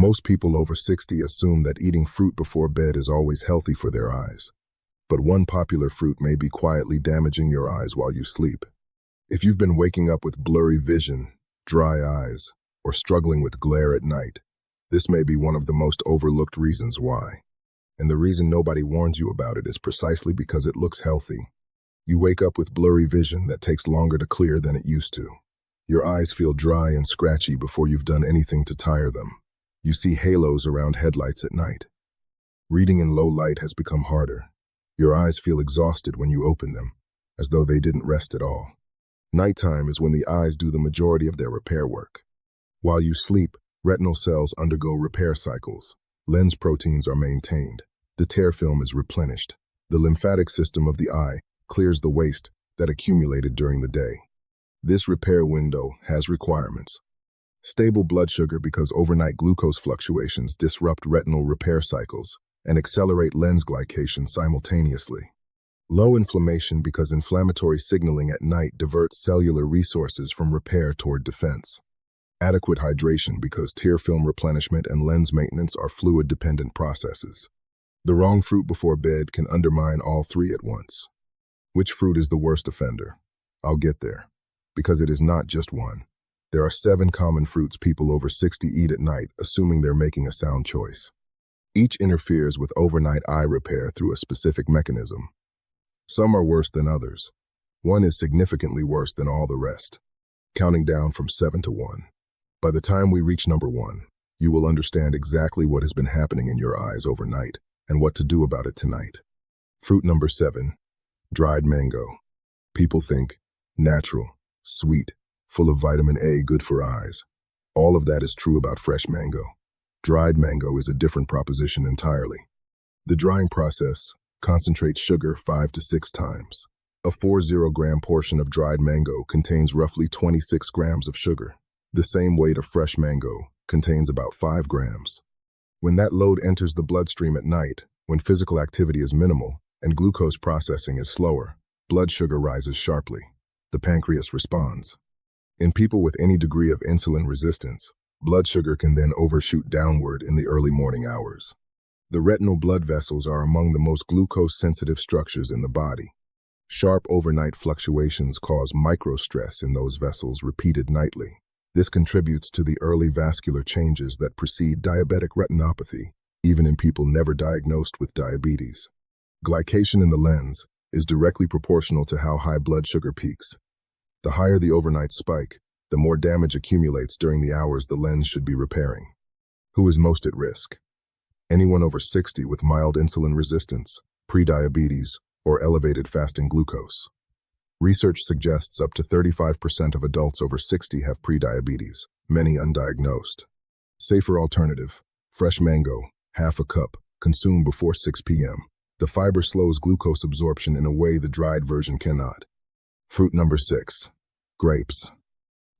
Most people over 60 assume that eating fruit before bed is always healthy for their eyes. But one popular fruit may be quietly damaging your eyes while you sleep. If you've been waking up with blurry vision, dry eyes, or struggling with glare at night, this may be one of the most overlooked reasons why. And the reason nobody warns you about it is precisely because it looks healthy. You wake up with blurry vision that takes longer to clear than it used to. Your eyes feel dry and scratchy before you've done anything to tire them. You see halos around headlights at night. Reading in low light has become harder. Your eyes feel exhausted when you open them, as though they didn't rest at all. Nighttime is when the eyes do the majority of their repair work. While you sleep, retinal cells undergo repair cycles. Lens proteins are maintained. The tear film is replenished. The lymphatic system of the eye clears the waste that accumulated during the day. This repair window has requirements. Stable blood sugar, because overnight glucose fluctuations disrupt retinal repair cycles and accelerate lens glycation simultaneously. Low inflammation, because inflammatory signaling at night diverts cellular resources from repair toward defense. Adequate hydration, because tear film replenishment and lens maintenance are fluid-dependent processes. The wrong fruit before bed can undermine all three at once. Which fruit is the worst offender? I'll get there, because it is not just one. There are 7 common fruits people over 60 eat at night, assuming they're making a sound choice. Each interferes with overnight eye repair through a specific mechanism. Some are worse than others. One is significantly worse than all the rest, counting down from 7 to 1. By the time we reach number 1, you will understand exactly what has been happening in your eyes overnight and what to do about it tonight. Fruit number 7, dried mango. People think natural, sweet, full of vitamin A, good for eyes. All of that is true about fresh mango. Dried mango is a different proposition entirely. The drying process concentrates sugar 5 to 6 times. A 40-gram portion of dried mango contains roughly 26 grams of sugar. The same weight of fresh mango contains about 5 grams. When that load enters the bloodstream at night, when physical activity is minimal and glucose processing is slower, blood sugar rises sharply. The pancreas responds. In people with any degree of insulin resistance, blood sugar can then overshoot downward in the early morning hours. The retinal blood vessels are among the most glucose-sensitive structures in the body. Sharp overnight fluctuations cause microstress in those vessels repeated nightly. This contributes to the early vascular changes that precede diabetic retinopathy, even in people never diagnosed with diabetes. Glycation in the lens is directly proportional to how high blood sugar peaks. The higher the overnight spike, the more damage accumulates during the hours the lens should be repairing. Who is most at risk? Anyone over 60 with mild insulin resistance, prediabetes, or elevated fasting glucose. Research suggests up to 35% of adults over 60 have prediabetes, many undiagnosed. Safer alternative: fresh mango, half a cup, consume before 6 p.m. The fiber slows glucose absorption in a way the dried version cannot. Fruit number 6, grapes.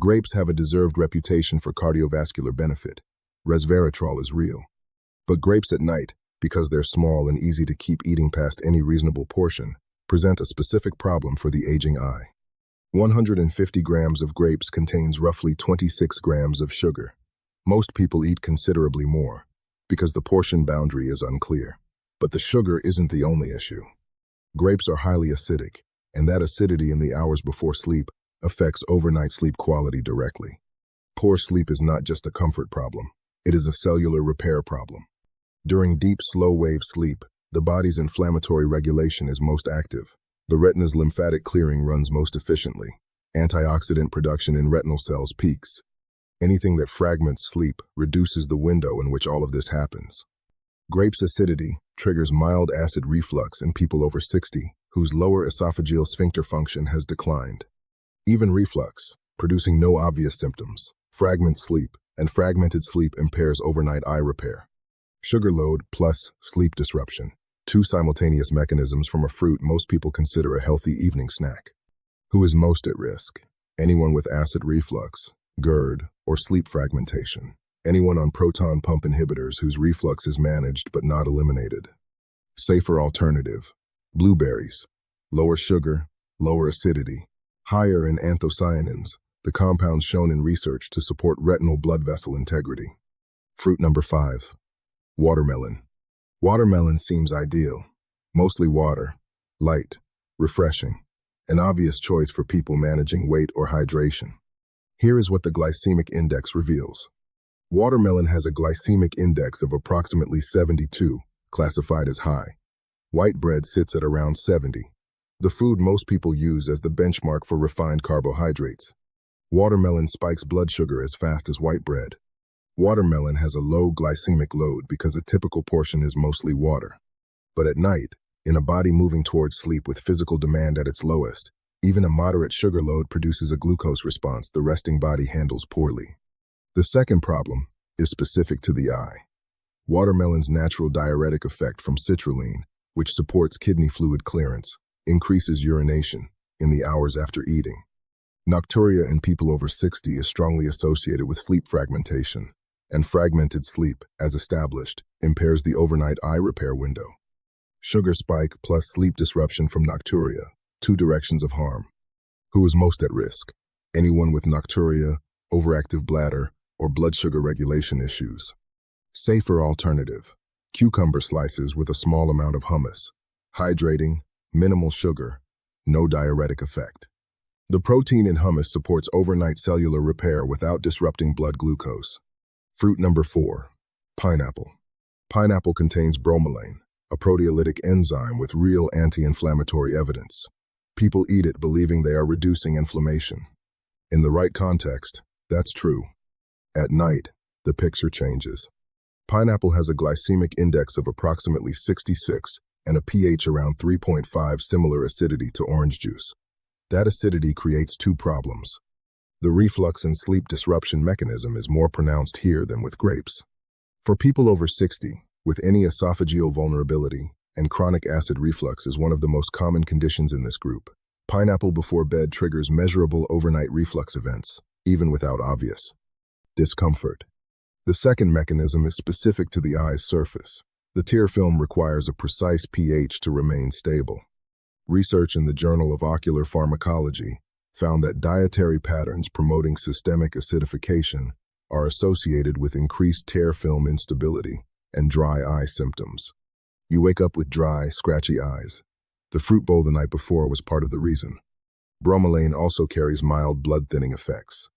Grapes have a deserved reputation for cardiovascular benefit. Resveratrol is real. But grapes at night, because they're small and easy to keep eating past any reasonable portion, present a specific problem for the aging eye. 150 grams of grapes contains roughly 26 grams of sugar. Most people eat considerably more, because the portion boundary is unclear. But the sugar isn't the only issue. Grapes are highly acidic, and that acidity in the hours before sleep affects overnight sleep quality directly. Poor sleep is not just a comfort problem, it is a cellular repair problem. During deep, slow-wave sleep, the body's inflammatory regulation is most active. The retina's lymphatic clearing runs most efficiently. Antioxidant production in retinal cells peaks. Anything that fragments sleep reduces the window in which all of this happens. Grapes' acidity triggers mild acid reflux in people over 60 whose lower esophageal sphincter function has declined. Even reflux, producing no obvious symptoms, fragments sleep, and fragmented sleep impairs overnight eye repair. Sugar load plus sleep disruption, 2 simultaneous mechanisms from a fruit most people consider a healthy evening snack. Who is most at risk? Anyone with acid reflux, GERD, or sleep fragmentation. Anyone on proton pump inhibitors whose reflux is managed but not eliminated. Safer alternative: blueberries. Lower sugar, lower acidity, higher in anthocyanins, the compounds shown in research to support retinal blood vessel integrity. Fruit number 5. Watermelon. Watermelon seems ideal. Mostly water, light, refreshing, an obvious choice for people managing weight or hydration. Here is what the glycemic index reveals. Watermelon has a glycemic index of approximately 72, classified as high. White bread sits at around 70, the food most people use as the benchmark for refined carbohydrates. Watermelon spikes blood sugar as fast as white bread. Watermelon has a low glycemic load because a typical portion is mostly water. But at night, in a body moving towards sleep with physical demand at its lowest, even a moderate sugar load produces a glucose response the resting body handles poorly. The second problem is specific to the eye. Watermelon's natural diuretic effect from citrulline, which supports kidney fluid clearance, increases urination in the hours after eating. Nocturia in people over 60 is strongly associated with sleep fragmentation, and fragmented sleep, as established, impairs the overnight eye repair window. Sugar spike plus sleep disruption from nocturia, two directions of harm. Who is most at risk? Anyone with nocturia, overactive bladder, or blood sugar regulation issues. Safer alternative: cucumber slices with a small amount of hummus. Hydrating, minimal sugar, no diuretic effect. The protein in hummus supports overnight cellular repair without disrupting blood glucose. Fruit number 4. Pineapple. Pineapple contains bromelain, a proteolytic enzyme with real anti-inflammatory evidence. People eat it believing they are reducing inflammation. In the right context, that's true. At night, the picture changes. Pineapple has a glycemic index of approximately 66 and a pH around 3.5, similar acidity to orange juice. That acidity creates two problems. The reflux and sleep disruption mechanism is more pronounced here than with grapes. For people over 60, with any esophageal vulnerability, and chronic acid reflux is one of the most common conditions in this group. Pineapple before bed triggers measurable overnight reflux events, even without obvious discomfort. The second mechanism is specific to the eye's surface. The tear film requires a precise pH to remain stable. Research in the Journal of Ocular Pharmacology found that dietary patterns promoting systemic acidification are associated with increased tear film instability and dry eye symptoms. You wake up with dry, scratchy eyes. The fruit bowl the night before was part of the reason. Bromelain also carries mild blood thinning effects.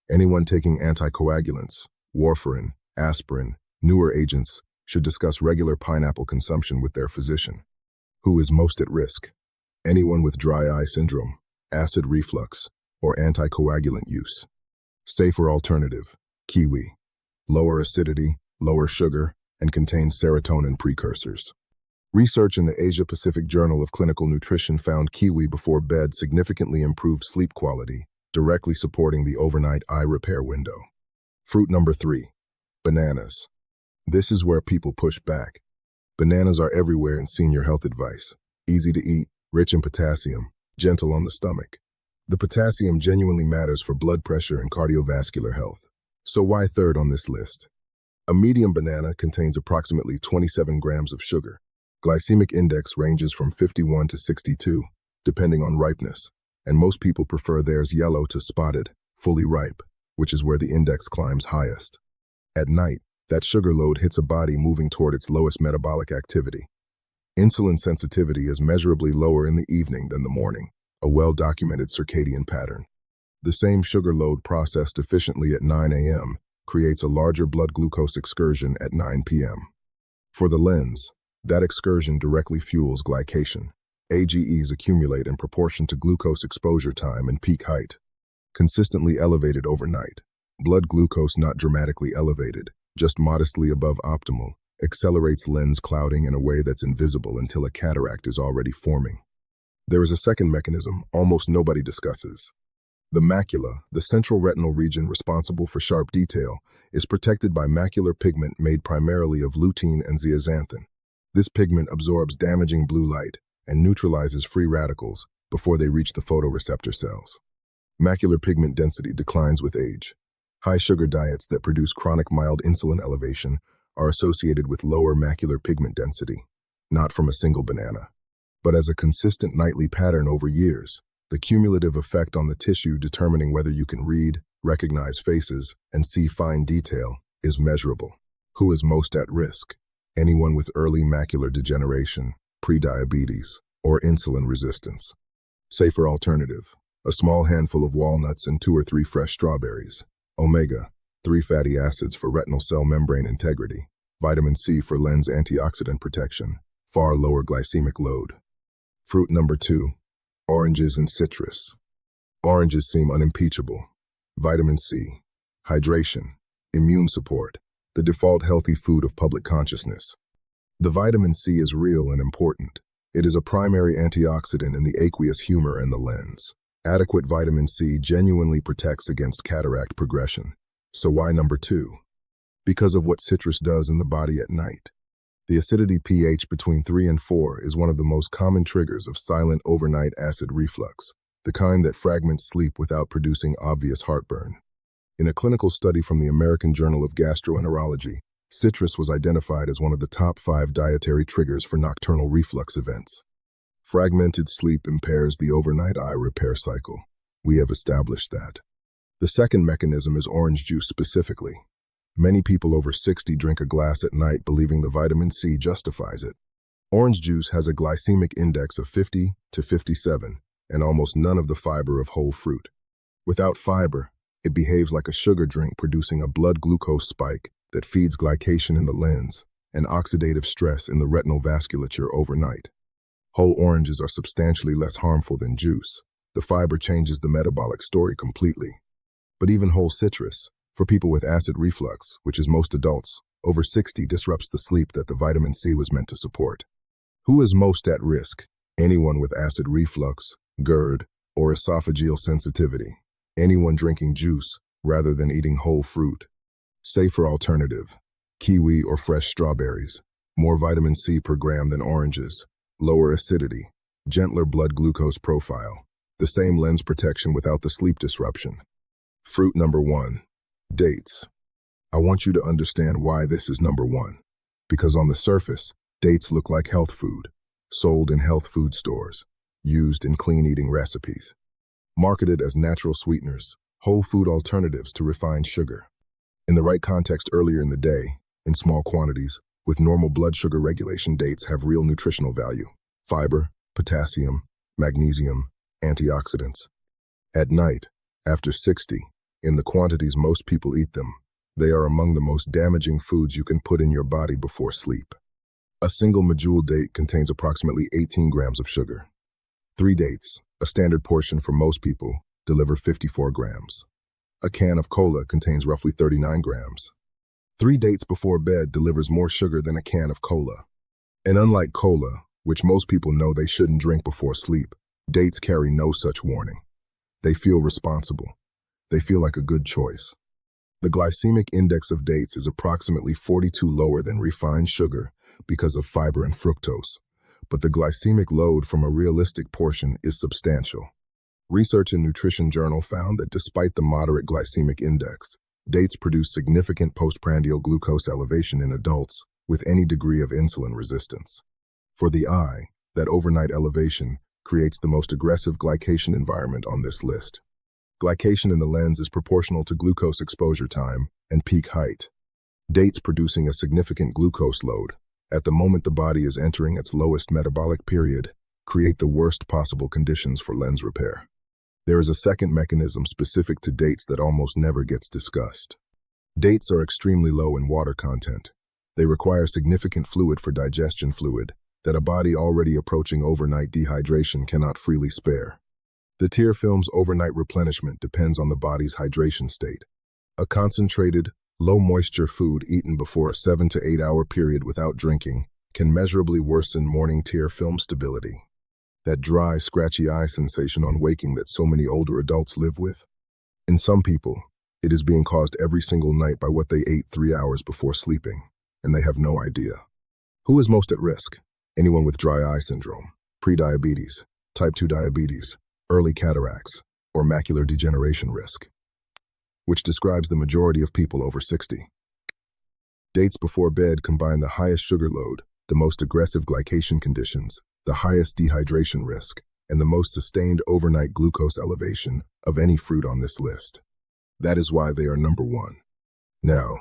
Anyone taking anticoagulants, warfarin, aspirin, newer agents should discuss regular pineapple consumption with their physician. Who is most at risk? Anyone with dry eye syndrome, acid reflux, or anticoagulant use. Safer alternative: kiwi. Lower acidity, lower sugar, and contains serotonin precursors. Research in the Asia-Pacific Journal of Clinical Nutrition found kiwi before bed significantly improved sleep quality, directly supporting the overnight eye repair window. Fruit number 3. Bananas. This is where people push back. Bananas are everywhere in senior health advice. Easy to eat, rich in potassium, gentle on the stomach. The potassium genuinely matters for blood pressure and cardiovascular health. So why third on this list? A medium banana contains approximately 27 grams of sugar. Glycemic index ranges from 51 to 62, depending on ripeness, and most people prefer theirs yellow to spotted, fully ripe, which is where the index climbs highest. At night, that sugar load hits a body moving toward its lowest metabolic activity. Insulin sensitivity is measurably lower in the evening than the morning, a well-documented circadian pattern. The same sugar load processed efficiently at 9 a.m. creates a larger blood glucose excursion at 9 p.m. For the lens, that excursion directly fuels glycation. AGEs accumulate in proportion to glucose exposure time and peak height. Consistently elevated overnight. Blood glucose not dramatically elevated, just modestly above optimal, accelerates lens clouding in a way that's invisible until a cataract is already forming. There is a second mechanism almost nobody discusses. The macula, the central retinal region responsible for sharp detail, is protected by macular pigment made primarily of lutein and zeaxanthin. This pigment absorbs damaging blue light and neutralizes free radicals before they reach the photoreceptor cells. Macular pigment density declines with age. High sugar diets that produce chronic mild insulin elevation are associated with lower macular pigment density, not from a single banana, but as a consistent nightly pattern over years. The cumulative effect on the tissue determining whether you can read, recognize faces, and see fine detail is measurable. Who is most at risk? Anyone with early macular degeneration, prediabetes, or insulin resistance. Safer alternative: a small handful of walnuts and 2 or 3 fresh strawberries. Omega-3 fatty acids for retinal cell membrane integrity. Vitamin C for lens antioxidant protection. Far lower glycemic load. Fruit number 2. Oranges and citrus. Oranges seem unimpeachable. Vitamin C, hydration, immune support, the default healthy food of public consciousness. The vitamin C is real and important. It is a primary antioxidant in the aqueous humor and the lens. Adequate vitamin C genuinely protects against cataract progression. So why number 2? Because of what citrus does in the body at night. The acidity pH between 3 and 4 is one of the most common triggers of silent overnight acid reflux, the kind that fragments sleep without producing obvious heartburn. In a clinical study from the American Journal of Gastroenterology, citrus was identified as one of the top 5 dietary triggers for nocturnal reflux events. Fragmented sleep impairs the overnight eye repair cycle. We have established that. The second mechanism is orange juice specifically. Many people over 60 drink a glass at night believing the vitamin C justifies it. Orange juice has a glycemic index of 50 to 57 and almost none of the fiber of whole fruit. Without fiber, it behaves like a sugar drink, producing a blood glucose spike that feeds glycation in the lens and oxidative stress in the retinal vasculature overnight. Whole oranges are substantially less harmful than juice. The fiber changes the metabolic story completely. But even whole citrus, for people with acid reflux, which is most adults, over 60, disrupts the sleep that the vitamin C was meant to support. Who is most at risk? Anyone with acid reflux, GERD, or esophageal sensitivity. Anyone drinking juice rather than eating whole fruit. Safer alternative: kiwi or fresh strawberries. More vitamin C per gram than oranges. Lower acidity. Gentler blood glucose profile. The same lens protection without the sleep disruption. Fruit number 1. Dates. I want you to understand why this is number 1. Because on the surface, dates look like health food, sold in health food stores, used in clean eating recipes, marketed as natural sweeteners, whole food alternatives to refined sugar. In the right context earlier in the day, in small quantities, with normal blood sugar regulation, dates have real nutritional value: fiber, potassium, magnesium, antioxidants. At night, after 60, in the quantities most people eat them, they are among the most damaging foods you can put in your body before sleep. A single medjool date contains approximately 18 grams of sugar. 3 dates, a standard portion for most people, deliver 54 grams. A can of cola contains roughly 39 grams. 3 dates before bed delivers more sugar than a can of cola. And unlike cola, which most people know they shouldn't drink before sleep, dates carry no such warning. They feel responsible. They feel like a good choice. The glycemic index of dates is approximately 42 lower than refined sugar because of fiber and fructose, but the glycemic load from a realistic portion is substantial. Research in Nutrition Journal found that despite the moderate glycemic index, dates produce significant postprandial glucose elevation in adults with any degree of insulin resistance. For the eye, that overnight elevation creates the most aggressive glycation environment on this list. Glycation in the lens is proportional to glucose exposure time and peak height. Dates producing a significant glucose load, at the moment the body is entering its lowest metabolic period, create the worst possible conditions for lens repair. There is a second mechanism specific to dates that almost never gets discussed. Dates are extremely low in water content. They require significant fluid for digestion, fluid that a body already approaching overnight dehydration cannot freely spare. The tear film's overnight replenishment depends on the body's hydration state. A concentrated, low-moisture food eaten before a 7 to 8 hour period without drinking can measurably worsen morning tear film stability. That dry, scratchy eye sensation on waking that so many older adults live with. In some people, it is being caused every single night by what they ate 3 hours before sleeping, and they have no idea. Who is most at risk? Anyone with dry eye syndrome, prediabetes, type 2 diabetes, early cataracts, or macular degeneration risk, which describes the majority of people over 60. Dates before bed combine the highest sugar load, the most aggressive glycation conditions, the highest dehydration risk, and the most sustained overnight glucose elevation of any fruit on this list. That is why they are number 1. Now,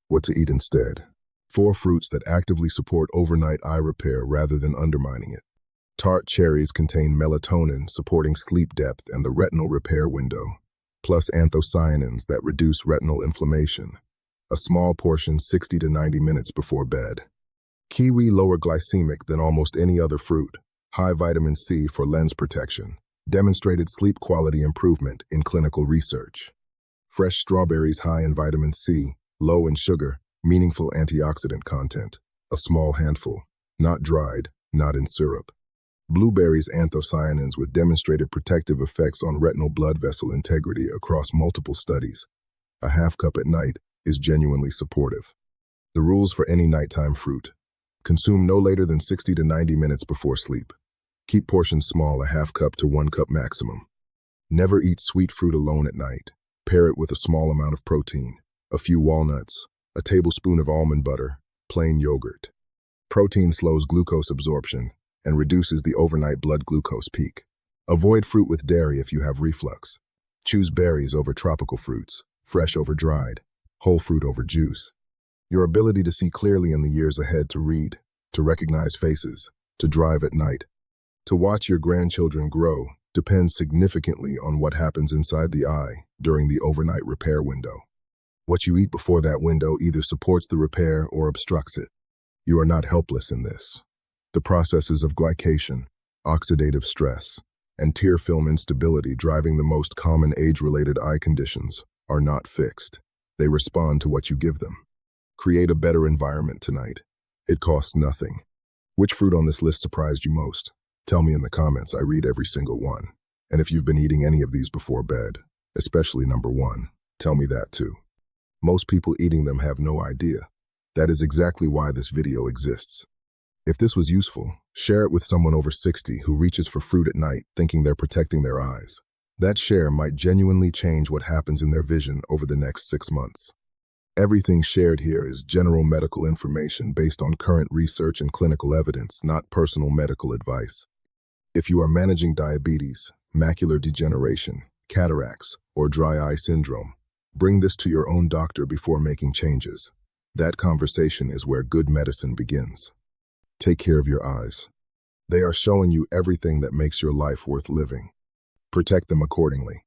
What to eat instead. 4 fruits that actively support overnight eye repair rather than undermining it. Tart cherries contain melatonin, supporting sleep depth and the retinal repair window, plus anthocyanins that reduce retinal inflammation. A small portion 60 to 90 minutes before bed. Kiwi lower glycemic than almost any other fruit. High vitamin C for lens protection. Demonstrated sleep quality improvement in clinical research. Fresh strawberries high in vitamin C, low in sugar, meaningful antioxidant content. A small handful, not dried, not in syrup. Blueberries anthocyanins with demonstrated protective effects on retinal blood vessel integrity across multiple studies. A half cup at night is genuinely supportive. The rules for any nighttime fruit. Consume no later than 60 to 90 minutes before sleep. Keep portions small, a half cup to 1 cup maximum. Never eat sweet fruit alone at night. Pair it with a small amount of protein, a few walnuts, a tablespoon of almond butter, plain yogurt. Protein slows glucose absorption and reduces the overnight blood glucose peak. Avoid fruit with dairy if you have reflux. Choose berries over tropical fruits, fresh over dried, whole fruit over juice. Your ability to see clearly in the years ahead, to read, to recognize faces, to drive at night, to watch your grandchildren grow depends significantly on what happens inside the eye during the overnight repair window. What you eat before that window either supports the repair or obstructs it. You are not helpless in this. The processes of glycation, oxidative stress, and tear film instability driving the most common age-related eye conditions are not fixed. They respond to what you give them. Create a better environment tonight. It costs nothing. Which fruit on this list surprised you most? Tell me in the comments. I read every single one. And if you've been eating any of these before bed, especially number 1, tell me that too. Most people eating them have no idea. That is exactly why this video exists. If this was useful, share it with someone over 60 who reaches for fruit at night thinking they're protecting their eyes. That share might genuinely change what happens in their vision over the next 6 months. Everything shared here is general medical information based on current research and clinical evidence, not personal medical advice. If you are managing diabetes, macular degeneration, cataracts, or dry eye syndrome, bring this to your own doctor before making changes. That conversation is where good medicine begins. Take care of your eyes. They are showing you everything that makes your life worth living. Protect them accordingly.